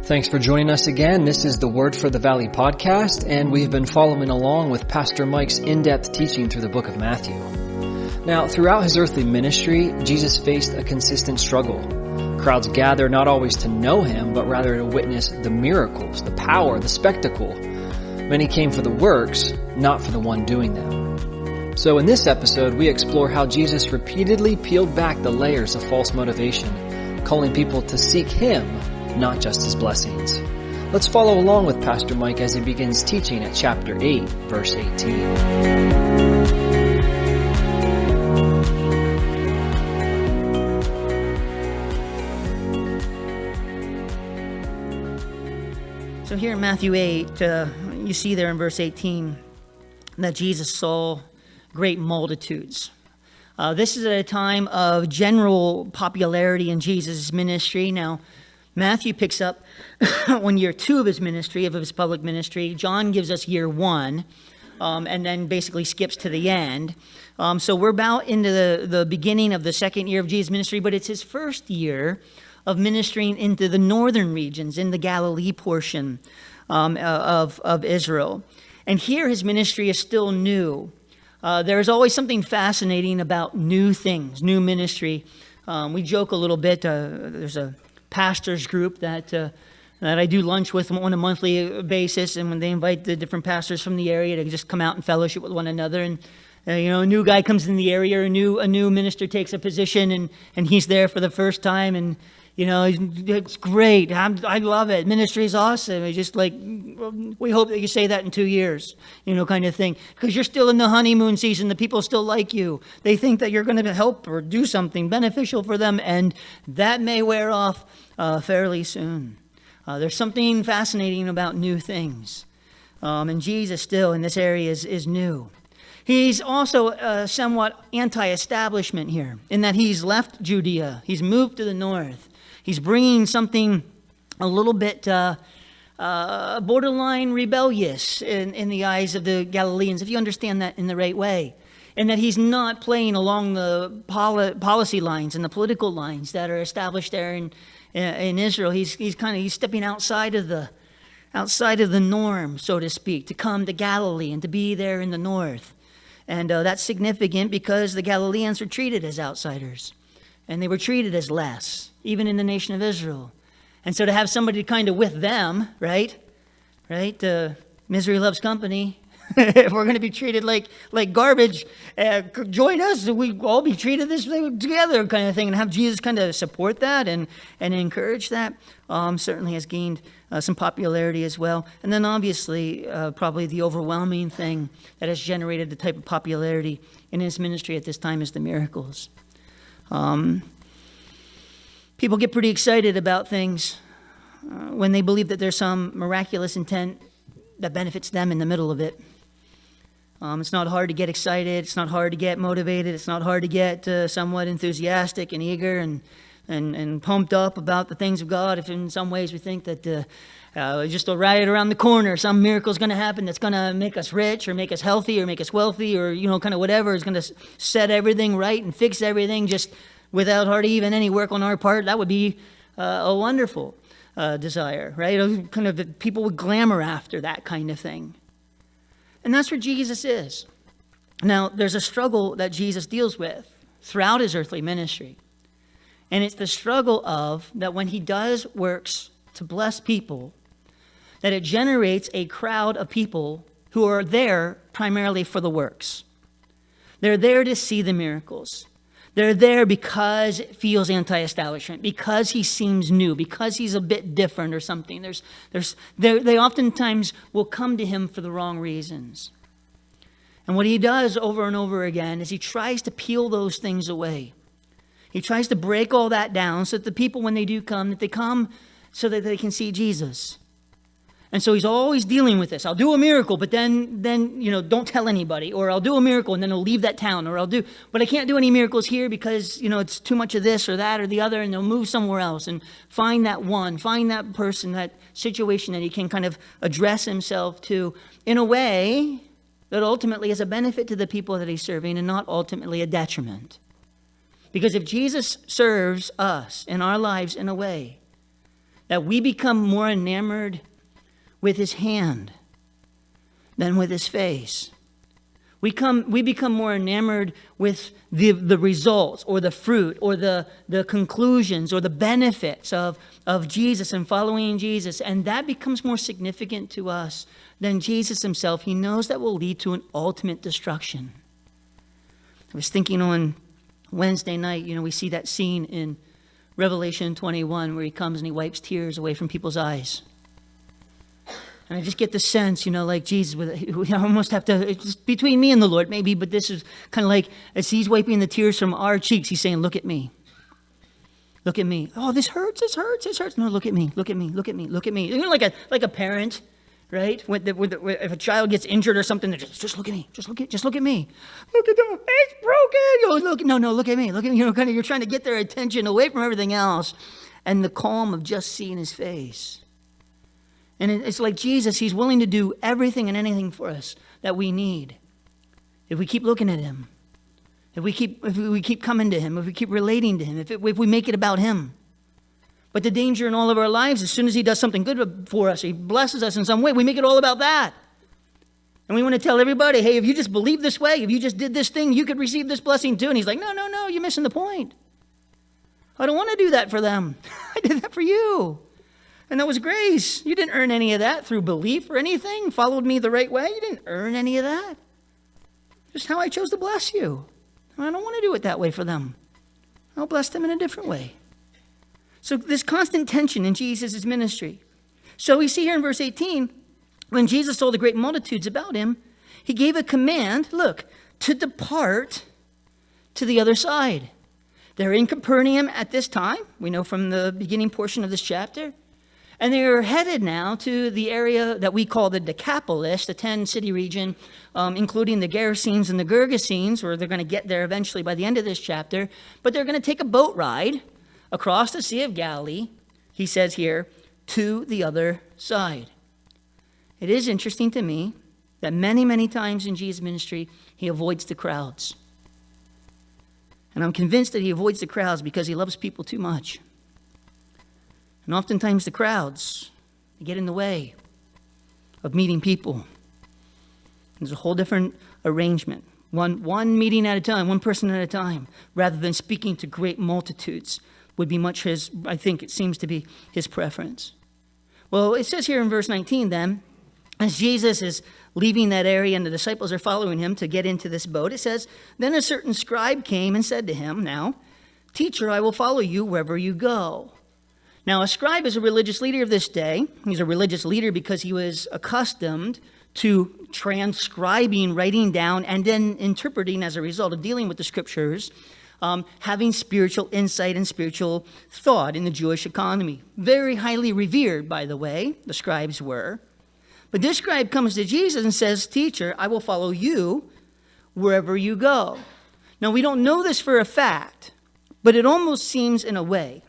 Thanks for joining us again. This is the Word for the Valley podcast, and we've been following along with Pastor Mike's in-depth teaching through the book of Matthew. Now, throughout his earthly ministry, Jesus faced a consistent struggle. Crowds gather not always to know him, but rather to witness the miracles, the power, the spectacle. Many came for the works, not for the one doing them. So in this episode, we explore how Jesus repeatedly peeled back the layers of false motivation, calling people to seek him, not just his blessings. Let's follow along with Pastor Mike as he begins teaching at chapter 8, verse 18. So here in Matthew 8, you see there in verse 18 that Jesus saw great multitudes. This is at a time of general popularity in Jesus' ministry. Now, Matthew picks up on year 2 of his ministry, of his public ministry. John gives us year 1, and then basically skips to the end. So we're about into the beginning of the second year of Jesus' ministry, but it's his first year of ministering into the northern regions, in the Galilee portion of Israel. And here his ministry is still new. There's always something fascinating about new things, new ministry. We joke a little bit. There's a pastors group that I do lunch with on a monthly basis, and when they invite the different pastors from the area to just come out and fellowship with one another, and a new guy comes in the area, a new minister takes a position, and he's there for the first time, and it's great. I love it. Ministry is awesome. It's just like, we hope that you say that in 2 years, kind of thing. Because you're still in the honeymoon season. The people still like you. They think that you're going to help or do something beneficial for them, and that may wear off fairly soon. There's something fascinating about new things. And Jesus still in this area is new. He's also somewhat anti-establishment here, in that he's left Judea. He's moved to the north. He's bringing something a little bit borderline rebellious in the eyes of the Galileans, if you understand that in the right way. And that he's not playing along the policy lines and the political lines that are established there in Israel. He's stepping outside of the norm, so to speak, to come to Galilee and to be there in the north. And that's significant because the Galileans were treated as outsiders. And they were treated as less, even in the nation of Israel. And so to have somebody kind of with them, right? Misery loves company. If we're going to be treated like garbage, join us. We all be treated this way together, kind of thing. And have Jesus kind of support that and encourage that certainly has gained some popularity as well. And then obviously, probably the overwhelming thing that has generated the type of popularity in his ministry at this time is the miracles. People get pretty excited about things when they believe that there's some miraculous intent that benefits them in the middle of it. It's not hard to get excited. It's not hard to get motivated. It's not hard to get somewhat enthusiastic and eager and pumped up about the things of God. If in some ways we think that just right around the corner, some miracle is going to happen that's going to make us rich or make us healthy or make us wealthy or, kind of whatever is going to set everything right and fix everything just without hardly even any work on our part. That would be a wonderful desire, right? Kind of people would glamour after that kind of thing. And that's where Jesus is. Now, there's a struggle that Jesus deals with throughout his earthly ministry. And it's the struggle of that when he does works to bless people, that it generates a crowd of people who are there primarily for the works. They're there to see the miracles. They're there because it feels anti-establishment, because he seems new, because he's a bit different or something. They oftentimes will come to him for the wrong reasons. And what he does over and over again is he tries to peel those things away. He tries to break all that down so that the people, when they do come, that they come so that they can see Jesus. And so he's always dealing with this. I'll do a miracle, but then don't tell anybody. Or I'll do a miracle and then I'll leave that town. But I can't do any miracles here because, it's too much of this or that or the other, and they'll move somewhere else and find that person, that situation that he can kind of address himself to in a way that ultimately is a benefit to the people that he's serving and not ultimately a detriment. Because if Jesus serves us in our lives in a way that we become more enamored with his hand than with his face. We become more enamored with the results or the fruit or the conclusions or the benefits of Jesus and following Jesus. And that becomes more significant to us than Jesus himself. He knows that will lead to an ultimate destruction. I was thinking on Wednesday night, we see that scene in Revelation 21 where he comes and he wipes tears away from people's eyes. And I just get the sense, like Jesus, we almost have to, it's just between me and the Lord maybe, but this is kind of like, as he's wiping the tears from our cheeks, he's saying, look at me. Look at me. Oh, this hurts. No, look at me. Look at me. Look at me. Like a parent, right? If a child gets injured or something, they're just look at me. Just look at me. Look at that. It's broken. Look at me. Look at me. You're trying to get their attention away from everything else. And the calm of just seeing his face. And it's like Jesus, he's willing to do everything and anything for us that we need. If we keep looking at him, if we keep coming to him, if we keep relating to him, if we make it about him. But the danger in all of our lives, as soon as he does something good for us, he blesses us in some way, we make it all about that. And we want to tell everybody, hey, if you just believe this way, if you just did this thing, you could receive this blessing too. And he's like, no, you're missing the point. I don't want to do that for them. I did that for you. And that was grace. You didn't earn any of that through belief or anything. Followed me the right way. You didn't earn any of that. Just how I chose to bless you. And I don't want to do it that way for them. I'll bless them in a different way. So this constant tension in Jesus' ministry. So we see here in verse 18, when Jesus told the great multitudes about him, he gave a command, to depart to the other side. They're in Capernaum at this time. We know from the beginning portion of this chapter. And they're headed now to the area that we call the Decapolis, the 10-city region, including the Gerasenes and the Gergesenes, where they're going to get there eventually by the end of this chapter. But they're going to take a boat ride across the Sea of Galilee, he says here, to the other side. It is interesting to me that many, many times in Jesus' ministry, he avoids the crowds. And I'm convinced that he avoids the crowds because he loves people too much. And oftentimes the crowds get in the way of meeting people. There's a whole different arrangement. One meeting at a time, one person at a time, rather than speaking to great multitudes would be much I think it seems to be his preference. Well, it says here in verse 19 then, as Jesus is leaving that area and the disciples are following him to get into this boat, it says, then a certain scribe came and said to him, now, teacher, I will follow you wherever you go. Now, a scribe is a religious leader of this day. He's a religious leader because he was accustomed to transcribing, writing down, and then interpreting as a result of dealing with the scriptures, having spiritual insight and spiritual thought in the Jewish economy. Very highly revered, by the way, the scribes were. But this scribe comes to Jesus and says, teacher, I will follow you wherever you go. Now, we don't know this for a fact, but it almost seems in a way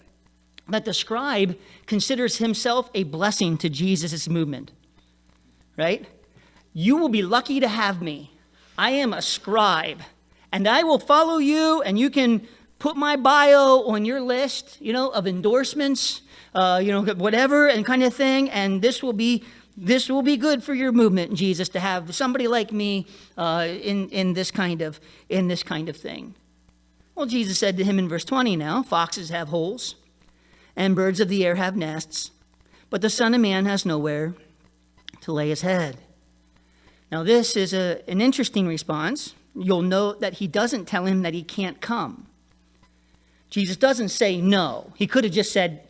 that the scribe considers himself a blessing to Jesus' movement, right? You will be lucky to have me. I am a scribe, and I will follow you, and you can put my bio on your list, of endorsements, whatever, and kind of thing, and this will be good for your movement, Jesus, to have somebody like me in this kind of thing. Well, Jesus said to him in verse 20 now, foxes have holes, and birds of the air have nests, but the Son of Man has nowhere to lay his head. Now, this is an interesting response. You'll note that he doesn't tell him that he can't come. Jesus doesn't say no. He could have just said,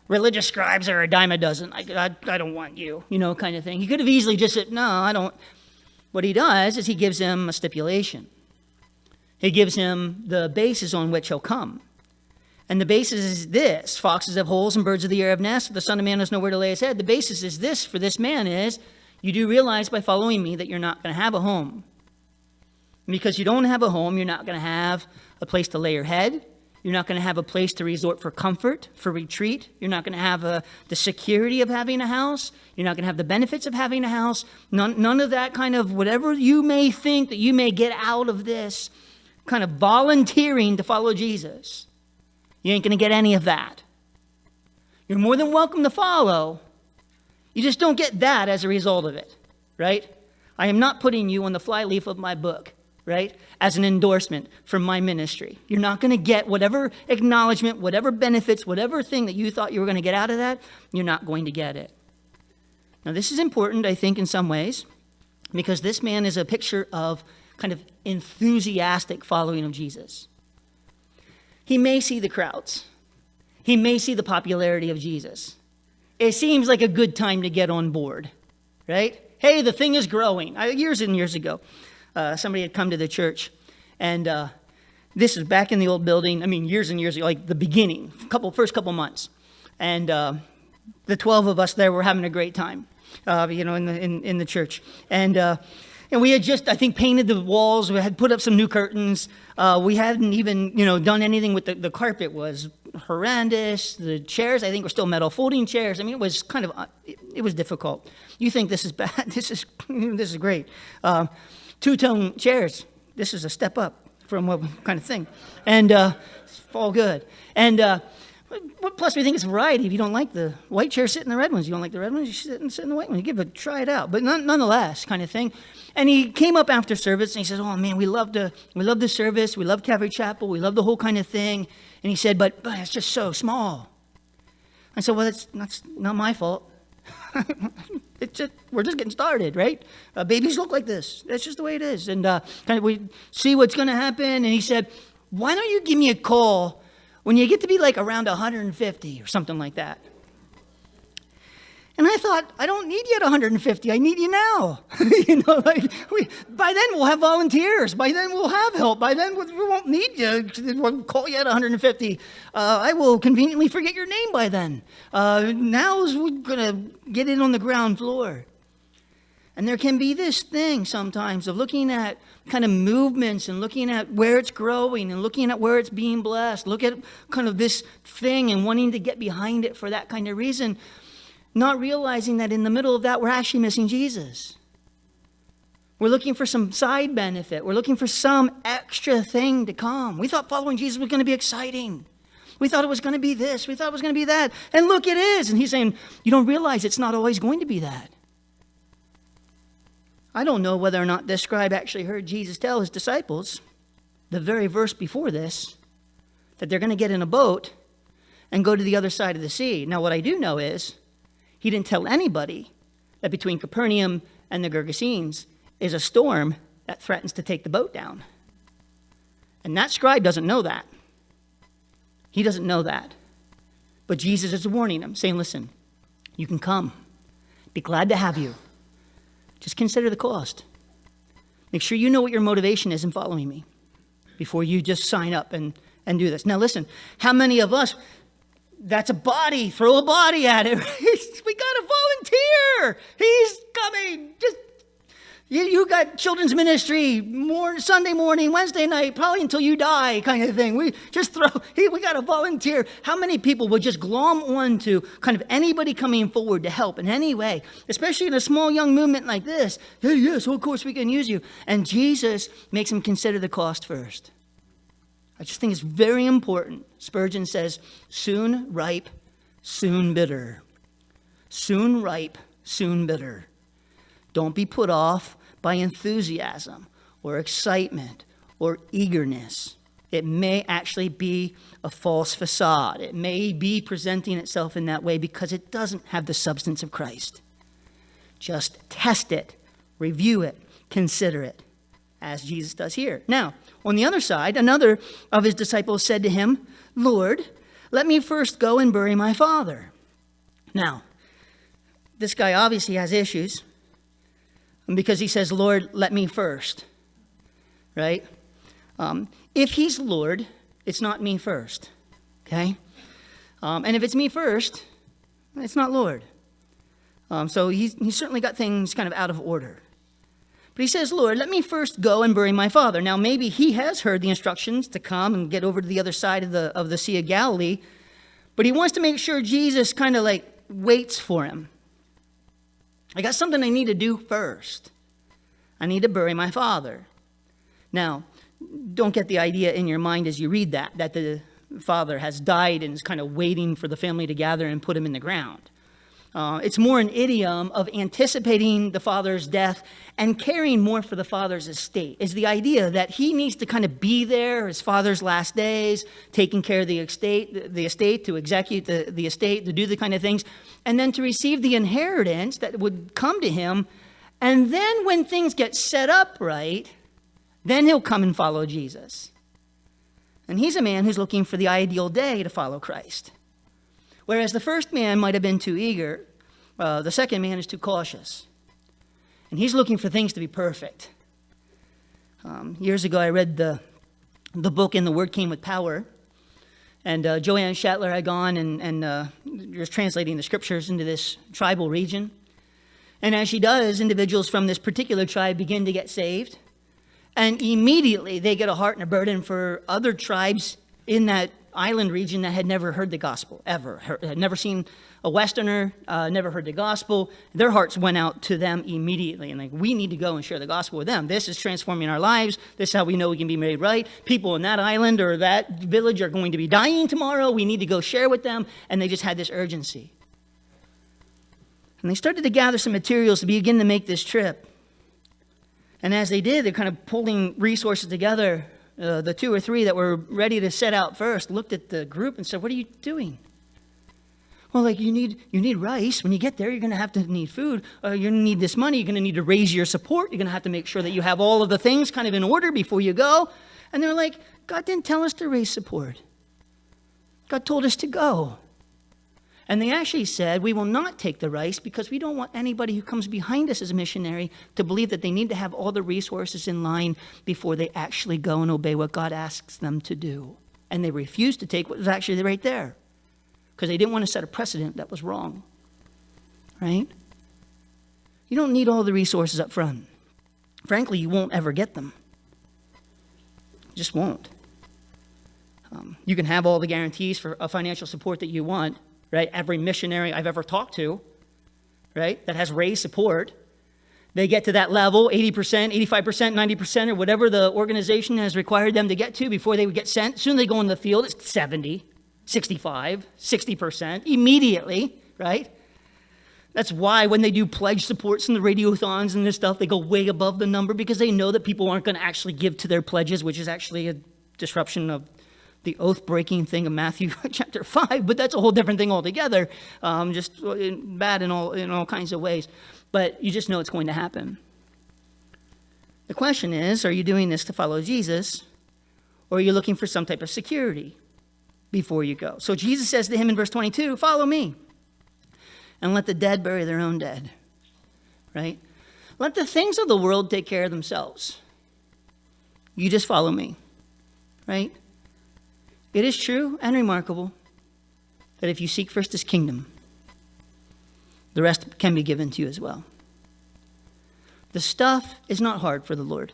religious scribes are a dime a dozen. I don't want you, kind of thing. He could have easily just said, no, I don't. What he does is he gives him a stipulation. He gives him the basis on which he'll come. And the basis is this: foxes have holes and birds of the air have nests, but the Son of Man has nowhere to lay his head. The basis is this for this man is, you do realize by following me that you're not going to have a home. And because you don't have a home, you're not going to have a place to lay your head. You're not going to have a place to resort for comfort, for retreat. You're not going to have the security of having a house. You're not going to have the benefits of having a house. None of that kind of whatever you may think that you may get out of this kind of volunteering to follow Jesus. You ain't going to get any of that. You're more than welcome to follow. You just don't get that as a result of it, right? I am not putting you on the flyleaf of my book, right, as an endorsement from my ministry. You're not going to get whatever acknowledgement, whatever benefits, whatever thing that you thought you were going to get out of that, you're not going to get it. Now, this is important, I think, in some ways, because this man is a picture of kind of enthusiastic following of Jesus. He may see the crowds. He may see the popularity of Jesus. It seems like a good time to get on board, right? Hey, the thing is growing. Years and years ago, somebody had come to the church, and this is back in the old building. I mean, years and years ago, like the beginning, first couple months. And the 12 of us there were having a great time, in the church. And we had just, I think, painted the walls. We had put up some new curtains. We hadn't even, done anything with the carpet. Was horrendous. The chairs, I think, were still metal folding chairs. I mean, it was kind of, it was difficult. You think this is bad? This is great. Two-tone chairs. This is a step up from what kind of thing. And it's all good. And plus, we think it's variety. If you don't like the white chair, sit in the red ones. You don't like the red ones, you sit in the white ones. You try it out. But nonetheless, kind of thing. And he came up after service and he said, "Oh man, we love the service. We love Calvary Chapel. We love the whole kind of thing." And he said, "But it's just so small." I said, "Well, that's not my fault. We're just getting started, right? Babies look like this. That's just the way it is. And we see what's going to happen." And he said, "Why don't you give me a call when you get to be like around 150 or something like that?" And I thought, I don't need you at 150. I need you now. By then we'll have volunteers. By then we'll have help. By then we won't need you. We'll call you at 150. I will conveniently forget your name by then. Now we're going to get in on the ground floor. And there can be this thing sometimes of looking at kind of movements and looking at where it's growing and looking at where it's being blessed. Look at kind of this thing and wanting to get behind it for that kind of reason. Not realizing that in the middle of that, we're actually missing Jesus. We're looking for some side benefit. We're looking for some extra thing to come. We thought following Jesus was going to be exciting. We thought it was going to be this. We thought it was going to be that. And look, it is. And he's saying, you don't realize it's not always going to be that. I don't know whether or not this scribe actually heard Jesus tell his disciples, the very verse before this, that they're going to get in a boat and go to the other side of the sea. Now, what I do know is, he didn't tell anybody that between Capernaum and the Gergesenes is a storm that threatens to take the boat down. And that scribe doesn't know that. He doesn't know that. But Jesus is warning him, saying, listen, you can come. Be glad to have you. Just consider the cost. Make sure you know what your motivation is in following me before you just sign up and do this. Now listen, how many of us... That's a body. Throw a body at it. We got a volunteer. He's coming. Just you got children's ministry Sunday morning, Wednesday night, probably until you die, kind of thing. We got a volunteer. How many people would just glom on to kind of anybody coming forward to help in any way, especially in a small young movement like this? Hey, yes, of course we can use you. And Jesus makes them consider the cost first. I just think it's very important. Spurgeon says, soon ripe, soon bitter. Soon ripe, soon bitter. Don't be put off by enthusiasm or excitement or eagerness. It may actually be a false facade. It may be presenting itself in that way because it doesn't have the substance of Christ. Just test it, review it, consider it, as Jesus does here. Now, on the other side, another of his disciples said to him, Lord, let me first go and bury my father. Now, this guy obviously has issues because he says, Lord, let me first, right? If he's Lord, it's not me first, okay? And if it's me first, it's not Lord. So he's certainly got things kind of out of order. But he says, Lord, let me first go and bury my father. Now, maybe he has heard the instructions to come and get over to the other side of the Sea of Galilee, but he wants to make sure Jesus kind of like waits for him. I got something I need to do first. I need to bury my father. Now, don't get the idea in your mind as you read that father has died and is kind of waiting for the family to gather and put him in the ground. It's more an idiom of anticipating the father's death and caring more for the father's estate. Is the idea that he needs to kind of be there his father's last days, taking care of the estate, to execute the estate, to do the kind of things, and then to receive the inheritance that would come to him. And then when things get set up right, then he'll come and follow Jesus. And he's a man who's looking for the ideal day to follow Christ. Whereas the first man might have been too eager, the second man is too cautious. And he's looking for things to be perfect. Years ago, I read the book "And the Word Came with Power." And Joanne Shatler had gone and was translating the scriptures into this tribal region. And as she does, individuals from this particular tribe begin to get saved. And immediately they get a heart and a burden for other tribes in that island region that had never heard the gospel, ever. Had never seen a Westerner, never heard the gospel. Their hearts went out to them immediately. And we need to go and share the gospel with them. This is transforming our lives. This is how we know we can be made right. People in that island or that village are going to be dying tomorrow. We need to go share with them. And they just had this urgency. And they started to gather some materials to begin to make this trip. And as they did, they're kind of pulling resources together. The two or three that were ready to set out first looked at the group and said, "What are you doing?" "Well, you need rice. When you get there, you're going to have to need food. You're going to need this money. You're going to need to raise your support. You're going to have to make sure that you have all of the things kind of in order before you go." And they're like, "God didn't tell us to raise support. God told us to go." And they actually said, "We will not take the rice because we don't want anybody who comes behind us as a missionary to believe that they need to have all the resources in line before they actually go and obey what God asks them to do." And they refused to take what was actually right there because they didn't want to set a precedent that was wrong, right? You don't need all the resources up front. Frankly, you won't ever get them. You just won't. You can have all the guarantees for a financial support that you want. Right? Every missionary I've ever talked to, right, that has raised support, they get to that level, 80%, 85%, 90%, or whatever the organization has required them to get to before they would get sent. Soon they go in the field, it's 70, 65, 60% immediately, right? That's why when they do pledge supports and the radiothons and this stuff, they go way above the number because they know that people aren't going to actually give to their pledges, which is actually a disruption of the oath-breaking thing of Matthew chapter 5, but that's a whole different thing altogether, just bad in all kinds of ways. But you just know it's going to happen. The question is, are you doing this to follow Jesus, or are you looking for some type of security before you go? So Jesus says to him in verse 22, "Follow me, and let the dead bury their own dead," right? Let the things of the world take care of themselves. You just follow me, right? It is true and remarkable that if you seek first his kingdom, the rest can be given to you as well. The stuff is not hard for the Lord.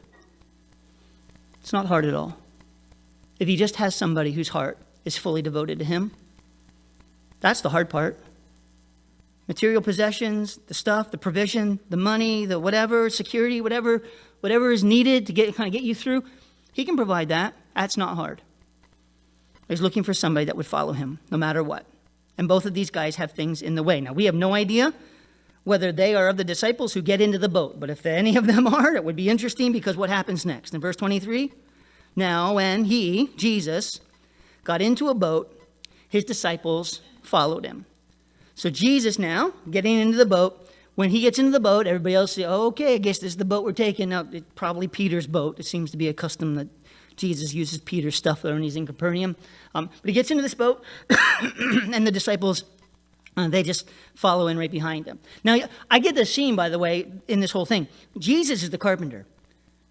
It's not hard at all. If he just has somebody whose heart is fully devoted to him, that's the hard part. Material possessions, the stuff, the provision, the money, the whatever, security, whatever is needed to get you through, he can provide that. That's not hard. He's looking for somebody that would follow him no matter what. And both of these guys have things in the way. Now, we have no idea whether they are of the disciples who get into the boat. But if any of them are, it would be interesting because what happens next? In verse 23, "Now when he," Jesus, "got into a boat, his disciples followed him." So Jesus now, getting into the boat, when he gets into the boat, everybody else says, "Oh, okay, I guess this is the boat we're taking." Now, it's probably Peter's boat. It seems to be a custom that Jesus uses Peter's stuff there when he's in Capernaum. But he gets into this boat, and the disciples, they just follow in right behind him. Now, I get the scene, by the way, in this whole thing. Jesus is the carpenter.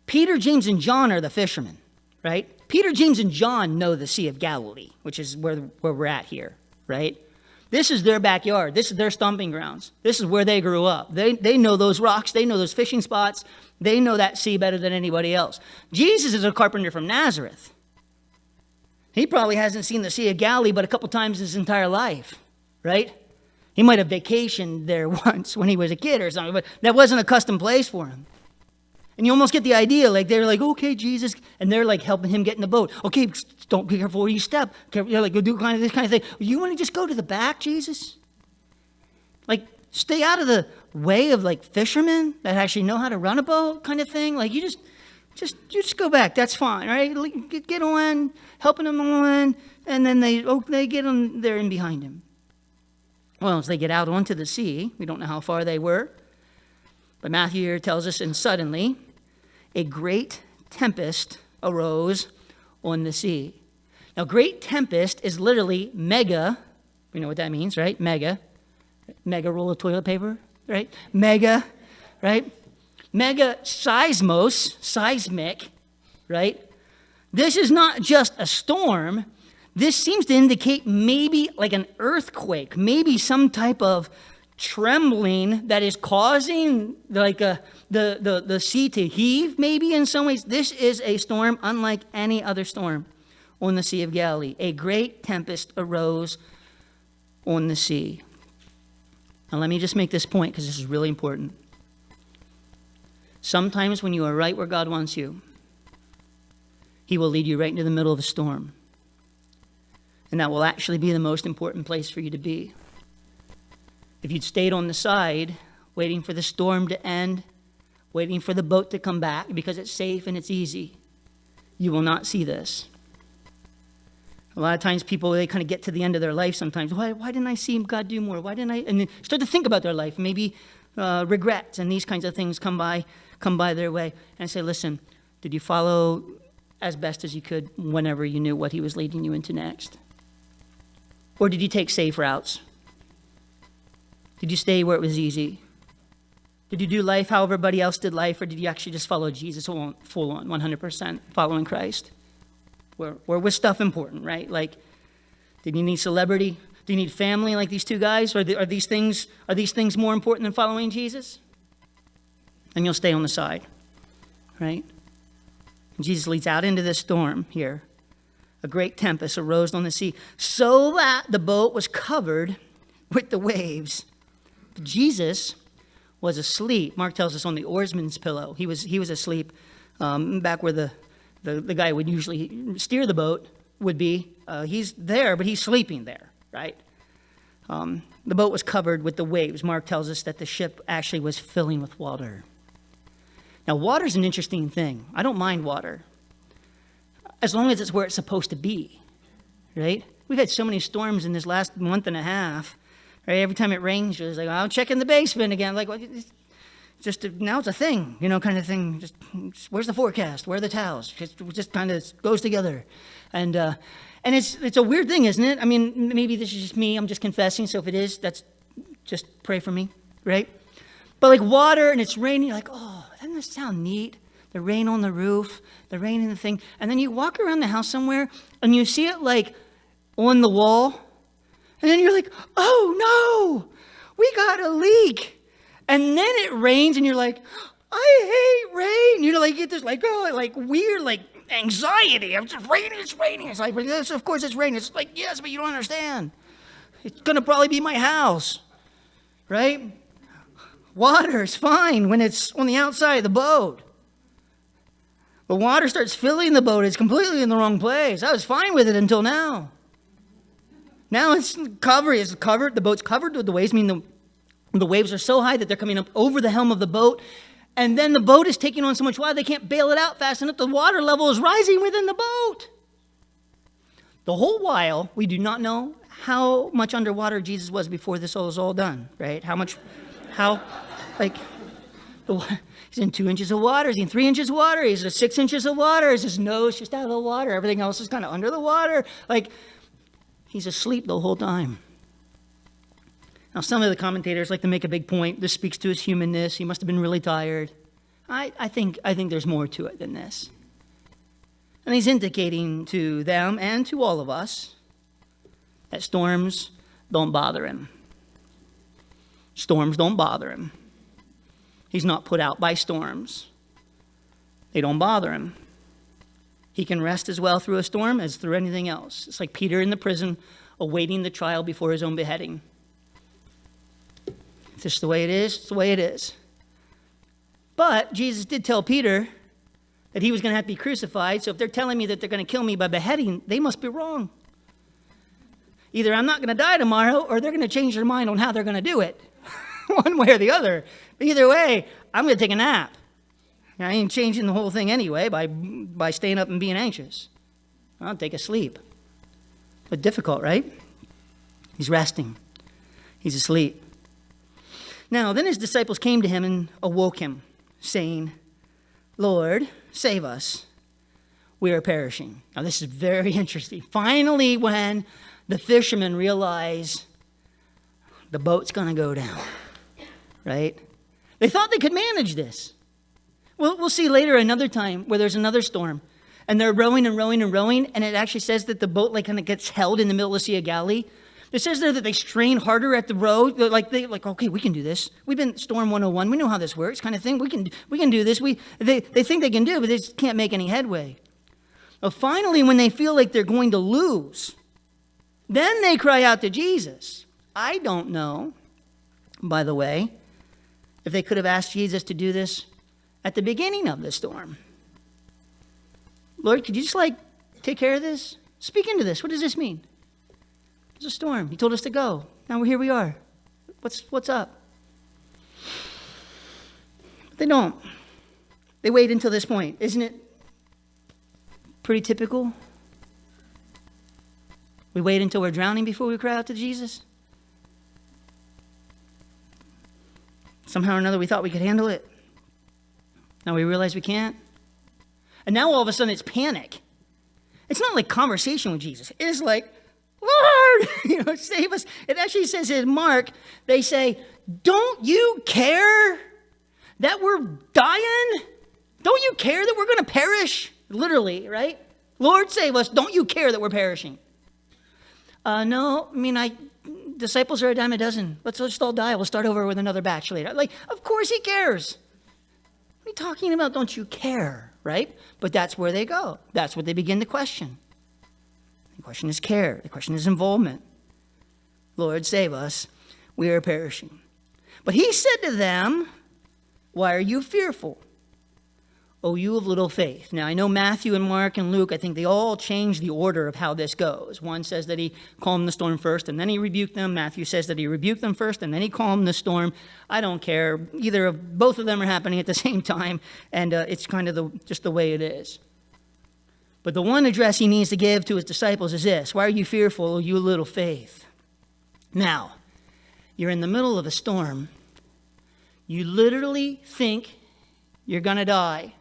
Peter, James, and John are the fishermen, right? Peter, James, and John know the Sea of Galilee, which is where we're at here, right? This is their backyard. This is their stomping grounds. This is where they grew up. They know those rocks. They know those fishing spots. They know that sea better than anybody else. Jesus is a carpenter from Nazareth. He probably hasn't seen the Sea of Galilee but a couple times in his entire life, right? He might have vacationed there once when he was a kid or something, but that wasn't a custom place for him. And you almost get the idea, like they're like, okay, Jesus, and they're like helping him get in the boat. Okay, don't be careful where you step. You're like, go do kind of this kind of thing. You want to just go to the back, Jesus? Like, stay out of the way of like fishermen that actually know how to run a boat, kind of thing. Like, you just go back. That's fine, right? Get on, helping them on, and then they get on there in behind him. Well, as they get out onto the sea, we don't know how far they were, but Matthew here tells us, and suddenly a great tempest arose on the sea. Now, great tempest is literally mega. We know what that means, right? Mega roll of toilet paper, right? Mega, right? Mega seismic, right? This is not just a storm. This seems to indicate maybe like an earthquake, maybe some type of trembling that is causing like the sea to heave, maybe in some ways. This is a storm unlike any other storm on the Sea of Galilee. A great tempest arose on the sea. Now let me just make this point because this is really important. Sometimes when you are right where God wants you, he will lead you right into the middle of a storm. And that will actually be the most important place for you to be. If you'd stayed on the side, waiting for the storm to end, waiting for the boat to come back because it's safe and it's easy, you will not see this. A lot of times people, they kind of get to the end of their life sometimes. Why didn't I see God do more? Why didn't I? And they start to think about their life. Maybe regrets and these kinds of things come by their way. And I say, listen, did you follow as best as you could whenever you knew what he was leading you into next? Or did you take safe routes? Did you stay where it was easy? Did you do life how everybody else did life, or did you actually just follow Jesus full on, 100%, following Christ? Where was stuff important, right? Like, did you need celebrity? Do you need family like these two guys? Are these things more important than following Jesus? And you'll stay on the side, right? And Jesus leads out into this storm here. A great tempest arose on the sea, so that the boat was covered with the waves. Jesus was asleep. Mark tells us on the oarsman's pillow. He was asleep back where the guy would usually steer the boat would be. He's there, but he's sleeping there, right? The boat was covered with the waves. Mark tells us that the ship actually was filling with water. Now, water's an interesting thing. I don't mind water, as long as it's where it's supposed to be, right? We've had so many storms in this last month and a half. Right? Every time it rains, it's like, I'll check in the basement again. Like, well, now it's a thing, kind of thing. Just where's the forecast? Where are the towels? Just kind of goes together. And it's a weird thing, isn't it? I mean, maybe this is just me. I'm just confessing. So if it is, that's just pray for me, right? But like water and it's raining, you're like, oh, doesn't that sound neat? The rain on the roof, the rain in the thing. And then you walk around the house somewhere and you see it like on the wall. And then you're like, oh no, we got a leak. And then it rains and you're like, I hate rain. You get this weird anxiety. It's raining. It's like, yes, of course it's raining. It's like, yes, but you don't understand. It's going to probably be my house, right? Water is fine when it's on the outside of the boat. But water starts filling the boat. It's completely in the wrong place. I was fine with it until now. Now it's covered. The boat's covered with the waves. I mean, the waves are so high that they're coming up over the helm of the boat. And then the boat is taking on so much water, they can't bail it out fast enough. The water level is rising within the boat. The whole while, we do not know how much underwater Jesus was before this was all done, right? He's in 2 inches of water. He's in 3 inches of water. He's in 6 inches of water. His nose just out of the water. Everything else is kind of under the water. He's asleep the whole time. Now, some of the commentators like to make a big point. This speaks to his humanness. He must have been really tired. I think there's more to it than this. And he's indicating to them and to all of us that storms don't bother him. Storms don't bother him. He's not put out by storms. They don't bother him. He can rest as well through a storm as through anything else. It's like Peter in the prison awaiting the trial before his own beheading. It's just the way it is. It's the way it is. But Jesus did tell Peter that he was going to have to be crucified. So if they're telling me that they're going to kill me by beheading, they must be wrong. Either I'm not going to die tomorrow, or they're going to change their mind on how they're going to do it. One way or the other. But either way, I'm going to take a nap. I ain't changing the whole thing anyway by staying up and being anxious. I'll take a sleep. But difficult, right? He's resting. He's asleep. Now, then his disciples came to him and awoke him, saying, Lord, save us. We are perishing. Now, this is very interesting. Finally, when the fishermen realize the boat's going to go down, right? They thought they could manage this. We'll see later another time where there's another storm, and they're rowing and rowing and rowing, and it actually says that the boat kind of gets held in the middle of the Sea of Galilee. It says there that they strain harder at the row. They're like, okay, we can do this. We've been Storm 101. We know how this works, kind of thing. We can do this. They think they can do it, but they just can't make any headway. Well, finally, when they feel like they're going to lose, then they cry out to Jesus. I don't know, by the way, if they could have asked Jesus to do this at the beginning of the storm. Lord, could you just take care of this? Speak into this. What does this mean? It's a storm. He told us to go. Now here we are. What's up? But they don't. They wait until this point. Isn't it pretty typical? We wait until we're drowning before we cry out to Jesus. Somehow or another we thought we could handle it. Now we realize we can't. And now all of a sudden it's panic. It's not like conversation with Jesus. It's like, Lord, save us. It actually says in Mark, they say, don't you care that we're dying? Don't you care that we're going to perish? Literally, right? Lord, save us. Don't you care that we're perishing? No, disciples are a dime a dozen. Let's just all die. We'll start over with another batch later. Of course he cares. What are you talking about? Don't you care, right? But that's where they go. That's what they begin to question. The question is care. The question is involvement. Lord, save us. We are perishing. But he said to them, why are you fearful? O you of little faith. Now, I know Matthew and Mark and Luke, I think they all change the order of how this goes. One says that he calmed the storm first, and then he rebuked them. Matthew says that he rebuked them first, and then he calmed the storm. I don't care. Both of them are happening at the same time, and it's kind of just the way it is. But the one address he needs to give to his disciples is this. Why are you fearful, O you of little faith? Now, you're in the middle of a storm. You literally think you're going to die.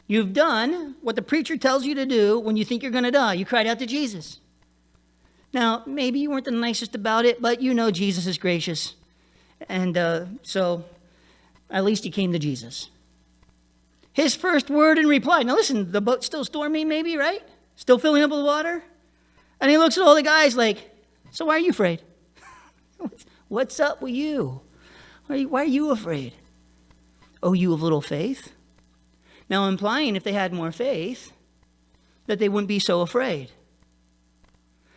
You've done what the preacher tells you to do when you think you're going to die. You cried out to Jesus. Now, maybe you weren't the nicest about it, but you know Jesus is gracious. And so at least you came to Jesus. His first word in reply. Now listen, the boat's still stormy maybe, right? Still filling up with water. And he looks at all the guys like, so why are you afraid? What's up with you? Why are you afraid? Oh, you of little faith. Now, implying if they had more faith, that they wouldn't be so afraid.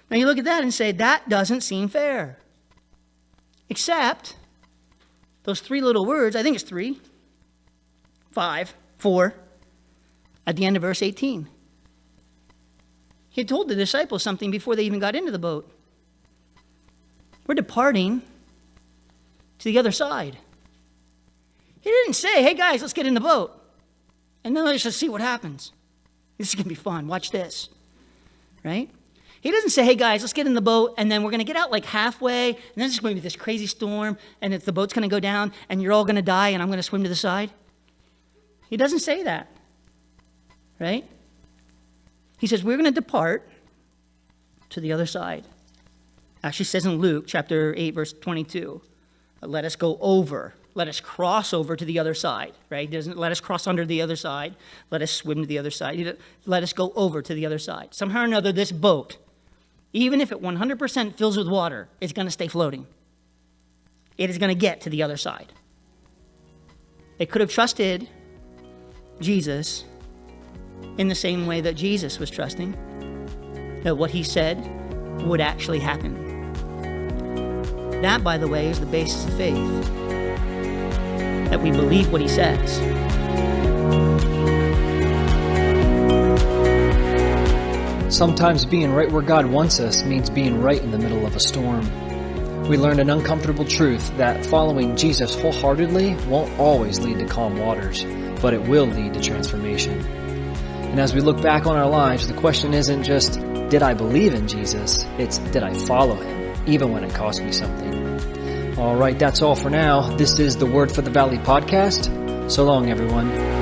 Now, you look at that and say, that doesn't seem fair. Except those three little words, I think it's 3, 5, 4, at the end of verse 18. He had told the disciples something before they even got into the boat. We're departing to the other side. He didn't say, hey guys, let's get in the boat. And then let's just see what happens. This is going to be fun. Watch this. Right? He doesn't say, hey guys, let's get in the boat, and then we're going to get out like halfway, and then there's going to be this crazy storm, and the boat's going to go down, and you're all going to die, and I'm going to swim to the side. He doesn't say that. Right? He says, we're going to depart to the other side. Actually says in Luke chapter 8, verse 22, let us go over. Let us cross over to the other side, right? He doesn't let us cross under the other side. Let us swim to the other side. Let us go over to the other side. Somehow or another, this boat, even if it 100% fills with water, is going to stay floating. It is going to get to the other side. They could have trusted Jesus in the same way that Jesus was trusting that what he said would actually happen. That, by the way, is the basis of faith. That that we believe what he says. Sometimes being right where God wants us means being right in the middle of a storm. We learned an uncomfortable truth that following Jesus wholeheartedly won't always lead to calm waters, but it will lead to transformation. And as we look back on our lives, the question isn't just, did I believe in Jesus? It's, did I follow him, even when it cost me something? All right, that's all for now. This is the Word for the Valley podcast. So long, everyone.